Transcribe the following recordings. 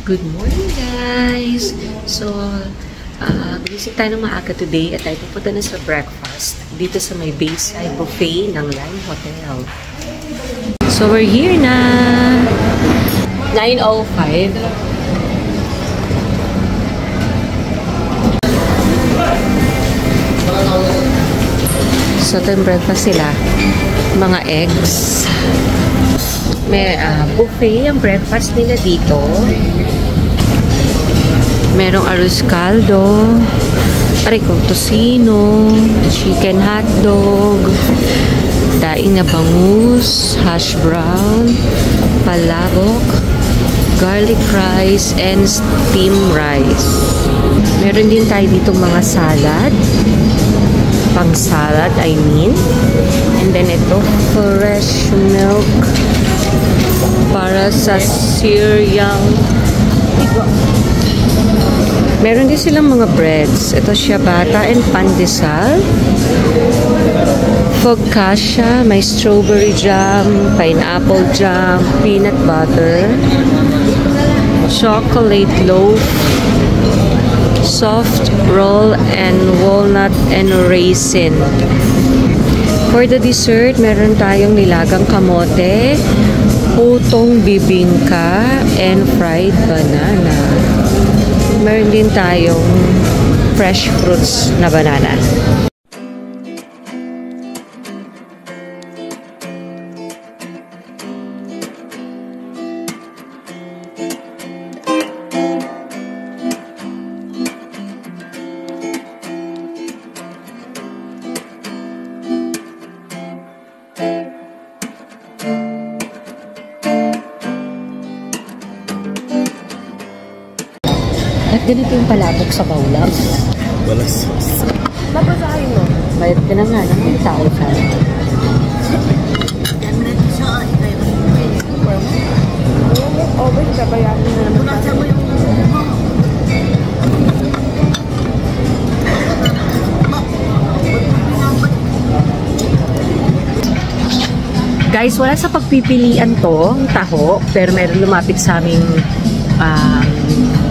Good morning, guys! So, binisip tayo ng maaga today at tayo pupunta na sa breakfast dito sa may Bayside Buffet ng Lime Hotel. So, we're here na! 9:05. So, ito yung breakfast sila. Mga eggs. May buffet ang breakfast nila dito. Merong arroz caldo, arikong tocino, chicken hotdog, daing na bangus, hash brown, palabok, garlic rice, and steamed rice. Meron din tayo ditong mga salad. Pang salad, I mean. And then ito, fresh milk para sa siryang. Meron din silang mga breads. Ito ciabatta and pandesal. Focaccia, may strawberry jam, pineapple jam, peanut butter, chocolate loaf, soft roll, and walnut and raisin. For the dessert, meron tayong nilagang kamote, putong bibingka, and fried banana. Meron din tayong fresh fruits na banana. At ganito yung palabok sa bawlang. Wala sauce. Babasahin mo. Bayad ka na nga ng 1,000. Guys, wala sa pagpipilian to, taho, pero meron lumapit sa aming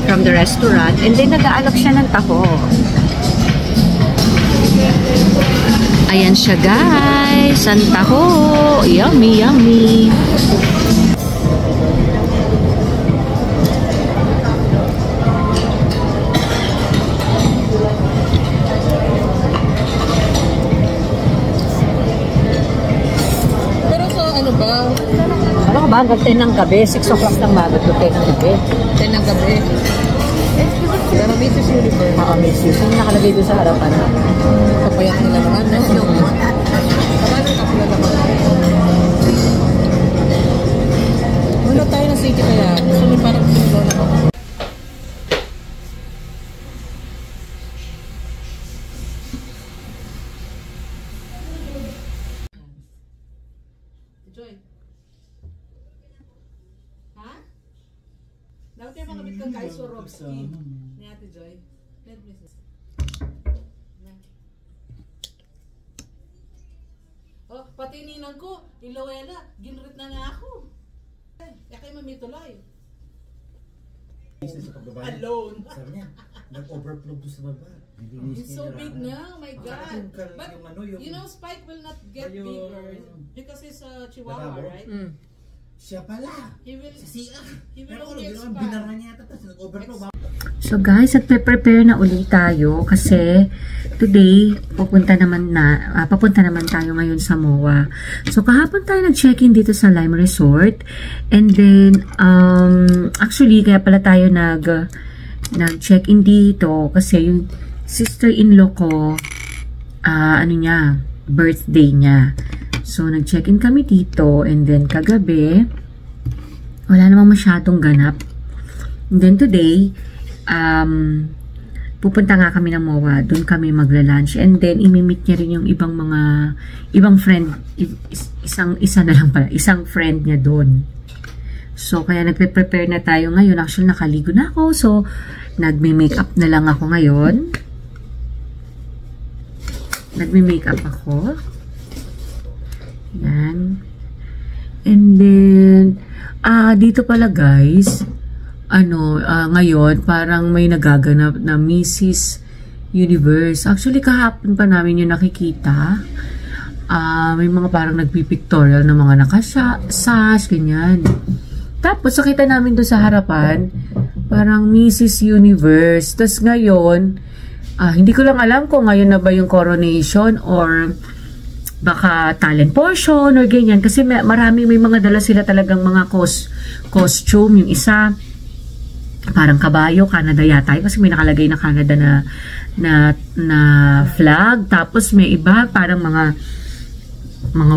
from the restaurant, and then nag-aalok siya ng taho. Ayan siya, guys, ang taho. Yummy, yummy. Pero so, ano ba? Ano ka ba? Hanggang 10 ng gabi. 6 o'clock ng magat to 10 ng gabi. 10 ng gabi. Pero Mrs. Universe. Oo, Mrs. Yung nakalagay doon sa harapan. Kapayak nila naman, no? Kapag kapula naman. Wala tayo ng city kaya. Gusto mo parang sinulo na ako. Joy. Ha? Dapat yung mga bitang guys or Robski ni Ate Joy. Let me see. Oh, pati ninang ko, Ilowela, ginrit na nga ako. Kaya kayo mamituloy. Alone. Sabi niya, nag-overflow doon sa baba. It's so big now, my God. But, you know, Spike will not get bigger because he's a Chihuahua, right? Siya pala. He will, he will only Binara expand. niya yata, tapos nag-overflow. So guys, nagpe-prepare na ulit tayo kasi today papunta naman tayo ngayon sa MOA. So kahapon tayo nag-check-in dito sa Lime Resort, and then actually kaya pala tayo nag-check-in dito kasi yung sister-in-law ko birthday niya. So nag-check-in kami dito, and then kagabi wala namang masyadong ganap. And then today pupunta nga kami ng MOA, doon kami magla-lunch, and then imimit niya rin yung ibang friend, isang friend niya doon. So kaya nagpe-prepare na tayo ngayon. Actually nakaligo na ako, so nagme-makeup na lang ako ngayon. Nagme-makeup ako. Yan. And then dito pala guys, ngayon, parang may nagaganap na Mrs. Universe. Actually, kahapon pa namin yung nakikita. May mga parang nagpipictorial na mga nakasash, ganyan. Tapos, nakita namin doon sa harapan, parang Mrs. Universe. Tapos ngayon, hindi ko lang alam kung ngayon na ba yung coronation or baka talent portion or ganyan. Kasi may mga dala sila talagang mga costume. Yung isa, parang kabayo, Canada yata. Kasi may nakalagay na Canada na flag. Tapos may iba, parang mga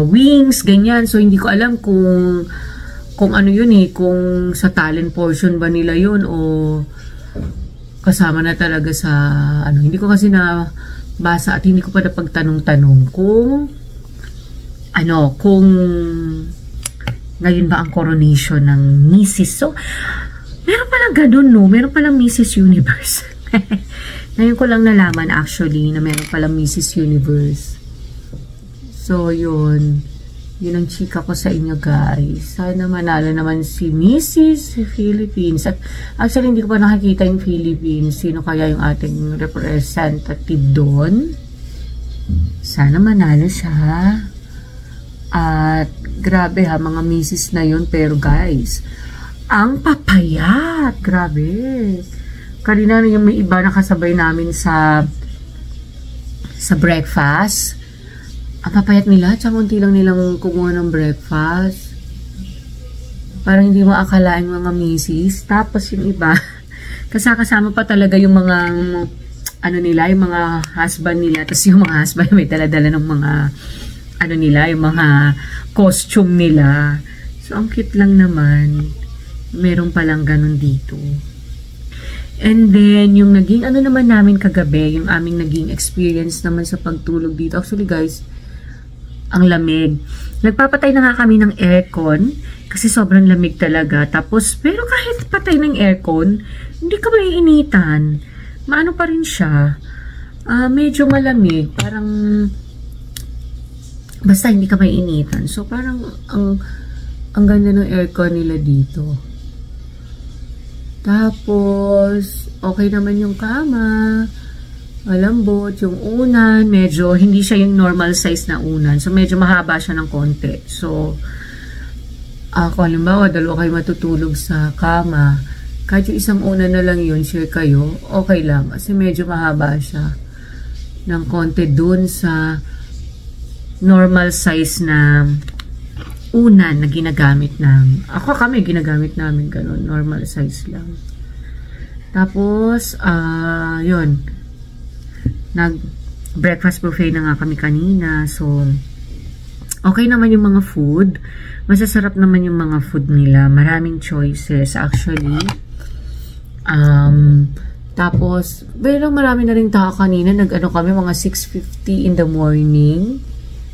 wings, ganyan. So, hindi ko alam kung ano yun kung sa talent portion ba nila yun o kasama na talaga sa, hindi ko kasi na basa at hindi ko pa napagtanong-tanong kung ngayon ba ang coronation ng Mrs. So, meron palang ganun, no? Meron palang Mrs. Universe. Ngayon ko lang nalaman actually na meron palang Mrs. Universe. So, yun ang chika ko sa inyo, guys. Sana manalo naman si Mrs. Philippines. At actually, hindi ko pa nakikita yung Philippines. Sino kaya yung ating representative doon? Sana manalo siya. At grabe ha, mga Mrs. na yun. Pero guys, ang papayat. Grabe. Kanina yung may iba nakasabay namin sa breakfast. Ang papayat nila, tsaka unti lang nilang kumuha ng breakfast. Parang hindi mo akalain mga misis. Tapos yung iba, kasama pa talaga yung mga, yung mga husband nila. Tapos yung mga husband may dala-dala ng mga, yung mga costume nila. So, ang cute lang naman. Meron palang ganun dito. And then, yung naging naman namin kagabi, yung aming naging experience naman sa pagtulog dito. Actually guys, ang lamig. Nagpapatay na nga kami ng aircon kasi sobrang lamig talaga. Tapos, pero kahit patay ng aircon, hindi ka maiinitan. Maano pa rin siya. Medyo malamig. Parang, basta hindi ka maiinitan. So, parang, ang ganda ng aircon nila dito. Tapos, okay naman yung kama. Malambot, yung unan, medyo hindi siya yung normal size na unan. So, medyo mahaba siya ng konti. So, kung halimbawa, dalawa kayo matutulog sa kama, kahit yung isang unan na lang yun, share kayo, okay lang. Kasi medyo mahaba siya ng konti dun sa normal size na unan na ginagamit kami ginagamit namin ganun, normal size lang. Tapos, yun. Nag-breakfast buffet na nga kami kanina. So, okay naman yung mga food. Masasarap naman yung mga food nila. Maraming choices, actually. Tapos, pero marami na rin tao kanina. Kami, mga 6:50 in the morning.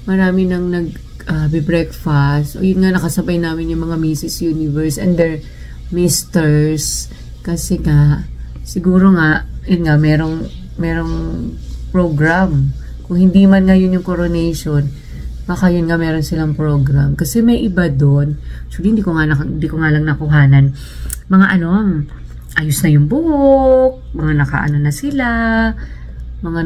Marami nang nag-breakfast. O yun nga, nakasabay namin yung mga Mrs. Universe and their Misters. Kasi nga, siguro nga, yun nga, merong program. Kung hindi man ngayon yung coronation, baka yun nga meron silang program. Kasi may iba doon. Actually, hindi ko nga lang nakuhanan. Mga ayos na yung buhok, mga naka na sila, mga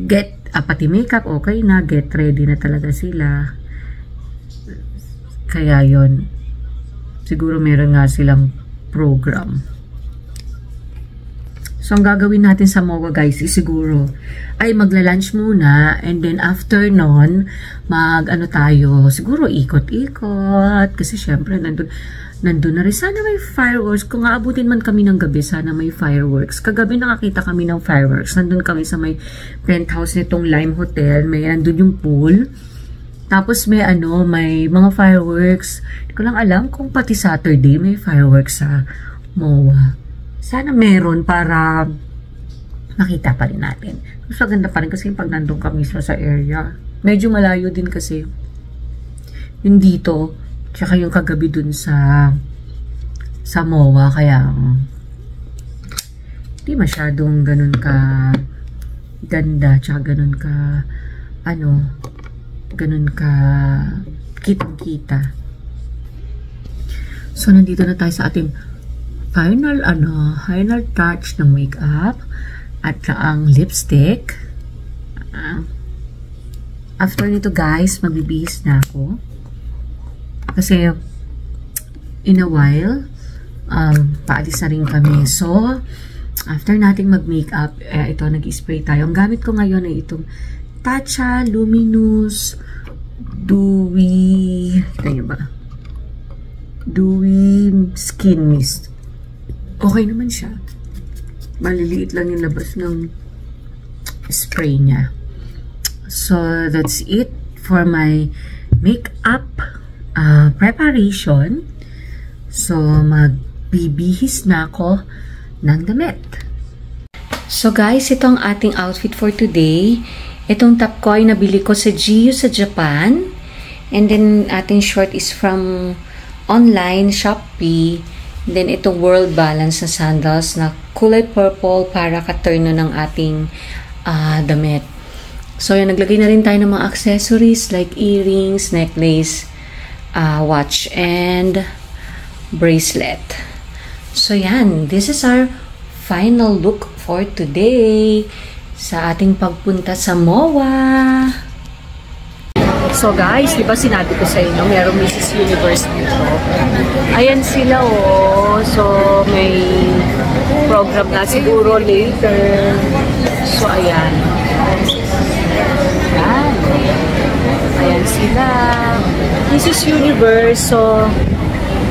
get, pati makeup, okay na, get ready na talaga sila. Kaya yun, siguro meron nga silang program. So, ang gagawin natin sa MOA guys is siguro ay magla-lunch muna and then after nun, tayo, siguro ikot-ikot kasi syempre nandun na rin. Sana may fireworks. Kung aabutin man kami ng gabi, sana may fireworks. Kagabi nakakita kami ng fireworks. Nandun kami sa may penthouse nitong Lime Hotel. Nandun yung pool. Tapos may may mga fireworks. Hindi ko lang alam kung pati Saturday may fireworks sa MOA. Sana meron para makita pa rin natin. Mas maganda pa rin kasi pag nandun ka mismo sa area. Medyo malayo din kasi yung dito, tsaka yung kagabi dun sa MOA. Kaya hindi masyadong ganun ka ganda, tsaka ganun ka ganun ka kitang-kita. So, nandito na tayo sa ating final touch ng makeup at ang lipstick. After nito guys, magbibihis na ako. Kasi, in a while, paalis na rin kami. So, after nating mag-makeup, ito, nag-spray tayo. Ang gamit ko ngayon ay itong Tatcha Luminous Dewy, Dewy Skin Mist. Okay naman siya. Maliliit lang yung labas ng spray niya. So, that's it for my makeup preparation. So, magbibihis na ako ng damit. So, guys, ito ang ating outfit for today. Itong top ko ay nabili ko sa GU sa Japan. And then, ating short is from online, Shopee. Then, ito World Balance na sandals na kulay purple para ka-turn ng ating damit. So, yan, naglagay na rin tayo ng mga accessories like earrings, necklace, watch, and bracelet. So, yan. This is our final look for today sa ating pagpunta sa MOA. So guys, di ba sinabi ko sa inyo, merong Mrs. Universe dito. Ayan sila oh. So may program na siguro later. So ayan. Ayan sila. Mrs. Universe. So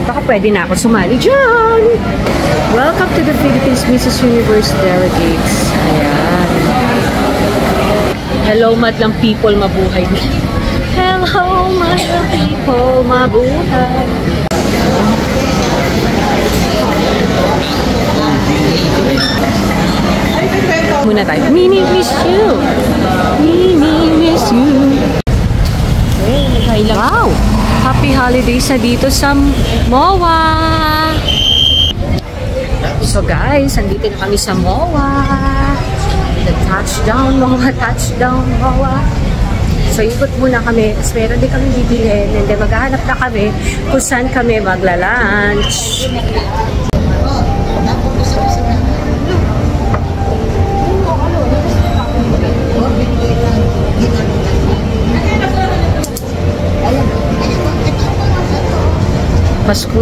baka pwede na ako sumali dyan. Welcome to the Philippines Mrs. Universe delegates. Ayan. Hello, madlang people, mabuhay. Hello, madlang people, mabuhay. Muna tayo. Mimi, miss you. Mimi, miss you. Wow! Happy holidays na dito sa MOA! So guys, andito na kami sa MOA. The touchdown, MOA, touchdown, MOA. So ikot muna kami. Tapos meron din kami bibilhin. And then maghahanap na kami kung saan kami magla-lunch.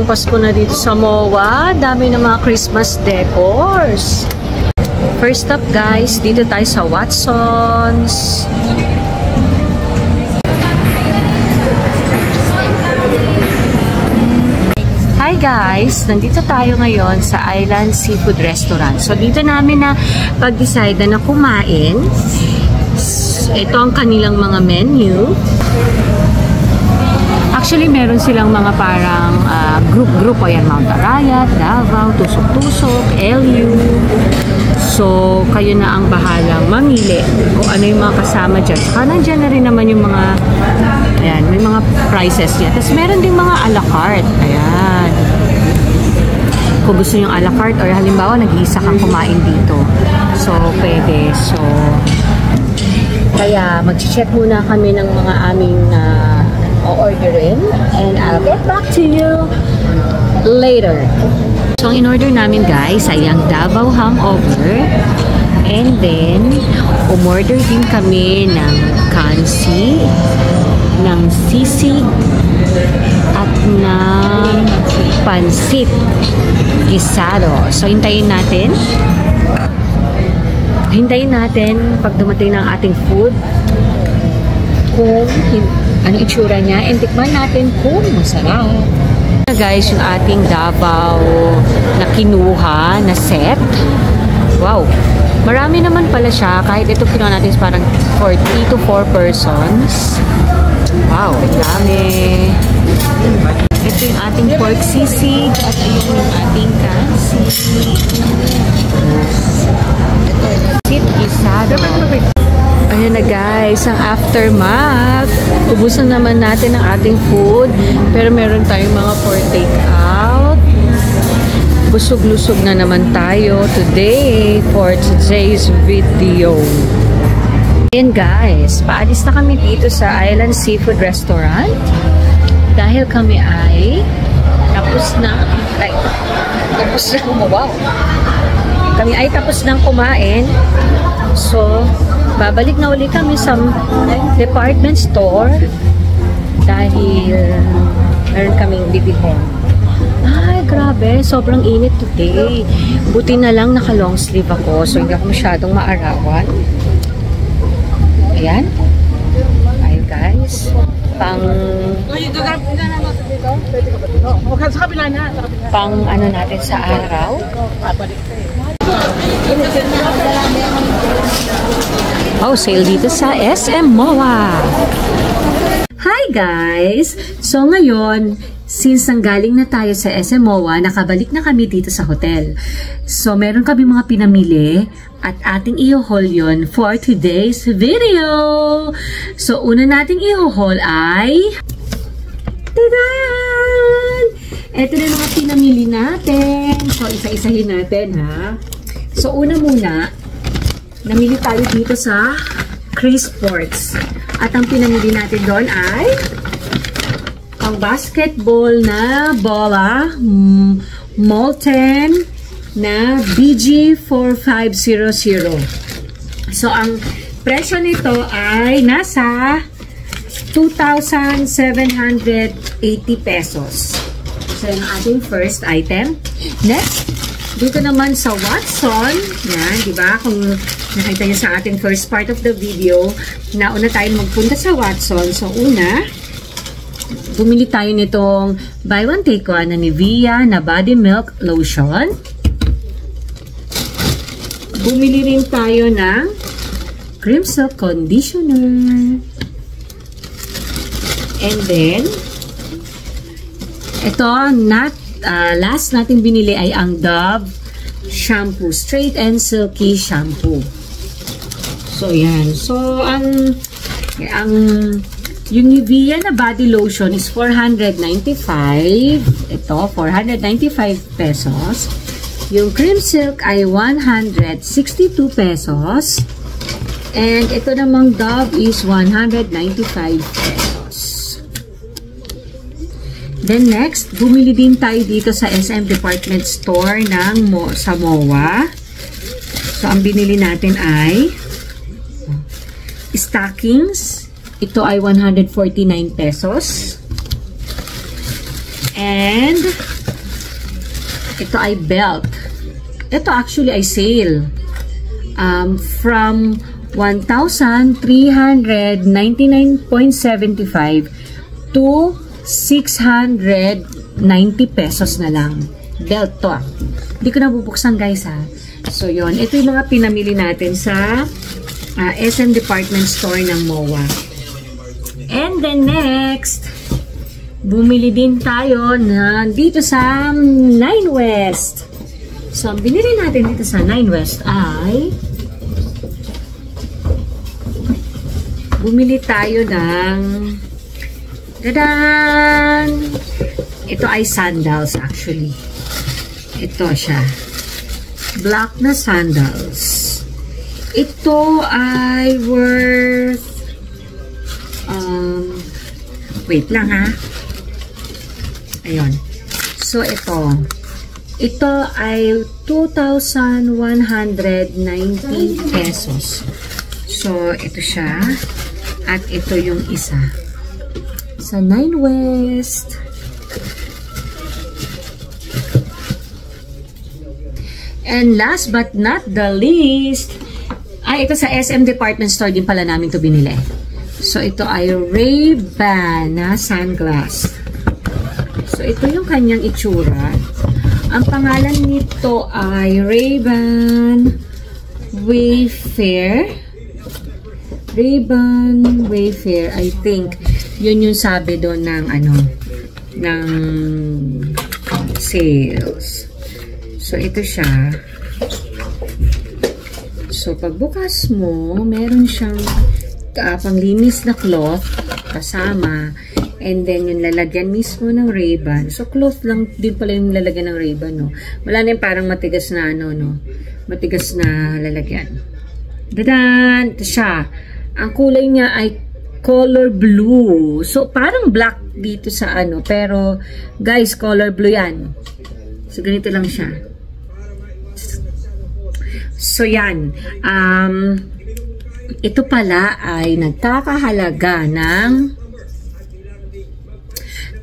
Pasko na dito sa MOA. Dami ng mga Christmas decors. First up guys, dito tayo sa Watson's. Hi guys! Nandito tayo ngayon sa Island Seafood Restaurant. So dito namin na pag-decide na kumain. Ito ang kanilang mga menu. Actually, meron silang mga parang group-group. Ayan, Mount Arayat, Davao, Tusok-Tusok, LU. So, kayo na ang bahalang mamili kung ano yung mga kasama dyan. Saka nandyan na rin naman yung mga, ayan, may mga prices niya. Tapos meron ding mga a la carte. Ayan. Kung gusto nyo a la carte or halimbawa, nag-iisa kang kumain dito. So, pwede. So, kaya mag-check muna kami ng mga aming o-orderin and I'll get back to you later. So, ang in-order namin guys ay ang Davao Hangover and then umorder din kami ng kansi, ng sisig at ng pansit gisado. So, hintayin natin pag dumating ng ating food kung ano itsura niya and tikman natin kung masarap. Guys, yung ating Davao na kinuha na set. Wow! Marami naman pala siya. Kahit ito kinuha natin parang for 3 to 4 persons. Wow! Dami! Ito yung ating pork sisig at ayun yung ating kansi. Sit gisado. Ayan na guys, ang aftermath. Ubusan naman natin ang ating food. Pero meron tayong mga for take out. Busog-lusog na naman tayo today for today's video. Ayan guys, paalis na kami dito sa Island Seafood Restaurant. Dahil kami ay tapos na. Wow. Kami ay tapos nang kumain. So, babalik na uli kami sa department store dahil meron kaming bibilhin. Ay, grabe. Sobrang init today. Buti na lang naka-long sleeve ako. So, hindi ako masyadong maarawan. Ayan. Ayun, guys. Pang ano natin sa araw. Oh, sale dito sa SM MOA. Hi, guys! So, ngayon, since nanggaling na tayo sa SM MOA, nakabalik na kami dito sa hotel. So, meron kami mga pinamili at ating i-haul yun for today's video. So, una nating i-haul ay... Tadaan! Ito na mga pinamili natin. So, isa-isahin natin, ha? So, una muna, namili tayo dito sa Chris Sports. At ang pinamili natin doon ay ang basketball na bola, Molten na BG4500. So, ang presyo nito ay nasa 2,780 pesos. So, yung ating first item. Next, dito naman sa Watson. Yan, di ba? Kung nakita niyo sa ating first part of the video, nauna tayo magpunta sa Watson. So, una, bumili tayo nitong buy one take one na Nivea na body milk lotion. Bumili rin tayo ng cream silk conditioner. And then, ito, last natin binili ay ang Dove shampoo. Straight and silky shampoo. So, yan. So, yung Nivea na body lotion is 495. Ito, 495 pesos. Yung cream silk ay 162 pesos. And ito namang Dove is 195 pesos. Then next, bumili din tayo dito sa SM Department Store ng sa MOA. So, ang binili natin ay stockings. Ito ay 149 pesos. And ito ay belt. Ito actually ay sale. From 1,399.75 to 690 pesos na lang. Belt to. Hindi ko na bubuksan, guys, ha. So, yun. Ito yung mga pinamili natin sa SM Department Store ng MOA. And then next, bumili din tayo na dito sa 9 West. So, ang binili natin dito sa 9 West ay bumili tayo ng dadan! Ito ay sandals actually. Ito siya. Black na sandals. Ito ay worth wait lang, ha. Ayun. So, ito ay 2,190 pesos. So, ito siya. At ito yung isa. Sa 9 West. And last but not the least, ito sa SM Department Store din pala namin ito binili. So, ito ay Ray-Ban na sunglass. So, ito yung kanyang itsura. Ang pangalan nito ay Ray-Ban Wayfair. Ray-Ban Wayfair, I think. Yun yung sabi doon ng ng sales. So, ito siya. So, pagbukas mo, meron siyang panglinis na cloth kasama. And then, yung lalagyan mismo ng Ray-Ban. So, cloth lang din pala yung lalagyan ng Ray-Ban, no? Wala na yung parang matigas na, no? Matigas na lalagyan. Dadan! Ito siya. Ang kulay niya ay color blue. So, parang black dito sa ano. Pero, guys, color blue yan. So, ganito lang siya. So, yan. Ito pala ay nagkakahalaga ng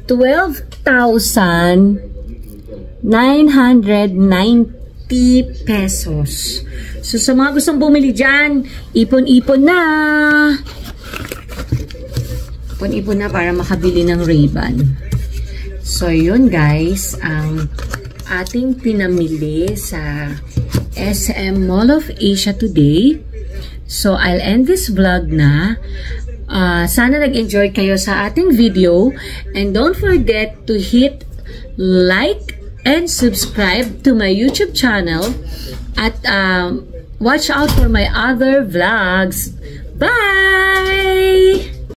12,990 pesos. So, sa mga gustong bumili dyan, ipon-ipon na. Ipon-ipon na para makabili ng Ray-Ban. So, yun guys, ang ating pinamili sa SM Mall of Asia today. So, I'll end this vlog na. Sana nag-enjoy kayo sa ating video. And don't forget to hit like and subscribe to my YouTube channel. At watch out for my other vlogs. Bye!